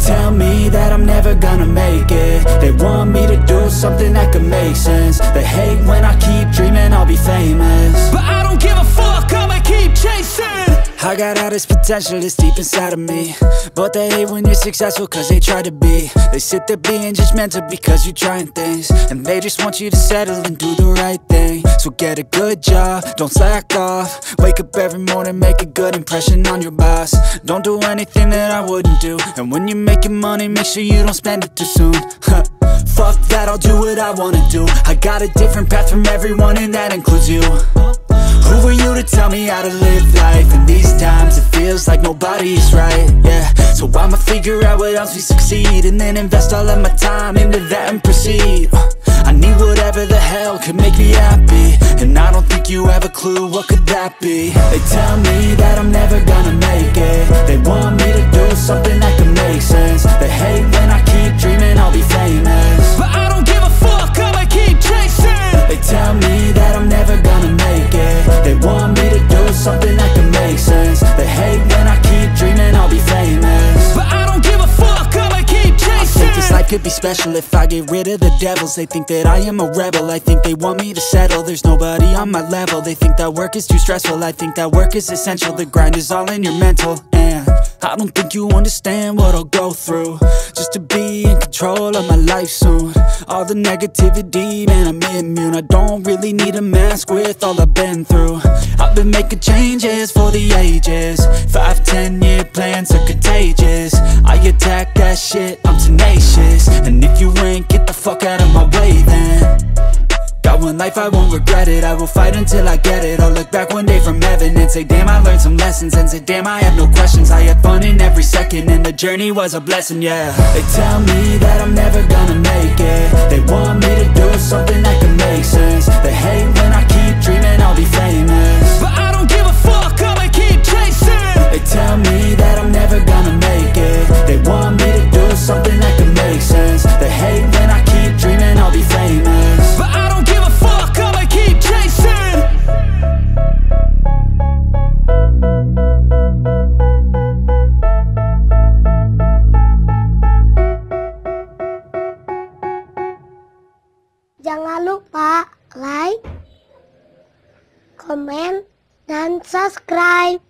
tell me that I'm never gonna make it. They want me to do something that could make sense. They hate when I keep dreaming I'll be famous, but I don't give a fuck, I'ma keep chasing. I got all this potential that's deep inside of me, but they hate when you're successful cause they try to be. They sit there being judgmental because you're trying things, and they just want you to settle and do the right thing. So get a good job, don't slack off. Wake up every morning, make a good impression on your boss. Don't do anything that I wouldn't do, and when you're making money, make sure you don't spend it too soon. Fuck that, I'll do what I wanna do. I got a different path from everyone, and that includes you. Who are you to tell me how to live life? In these times it feels like nobody's right, yeah. So I'ma figure out what else we succeed, and then invest all of my time into that and proceed. I need whatever the hell could make me happy, and I don't think you have a clue what could that be. They tell me that I'm never gonna make it. They want me to do something that could make sense. They hate when I keep dreaming I'll be famous, but I don't give a fuck, I'ma keep chasing. They tell me that I'm never gonna make it. They want me to do something that can make sense. They hate when I keep dreaming I'll be famous, but I don't give a fuck, I'ma keep chasing. I think this life could be special if I get rid of the devils. They think that I am a rebel, I think they want me to settle. There's nobody on my level. They think that work is too stressful, I think that work is essential. The grind is all in your mental, and I don't think you understand what I'll go through just to be in control of my life soon. All the negativity, man, I'm immune. I don't really need a mask with all I've been through. I've been making changes for the ages. 5-10 year plans are contagious. I attack that shit, I'm tenacious. And if you ain't, get the fuck out of my way then. Got one life, I won't regret it. I will fight until I get it. I'll look back one day from heaven and say, damn, I learned some lessons. And say, damn, I have no questions. I had fun in every second, and the journey was a blessing, yeah. They tell me that I'm never gonna make it. They want me to do something that can make sense. They hate when I keep dreaming I'll be famous, but I don't give a fuck, I'ma keep chasing. They tell me that I'm never gonna make it. They want me to do something that can make sense. They hate when I keep dreaming I'll be famous, but I don't give a fuck, I'ma keep chasing. Jangan lupa like, komen, dan subscribe.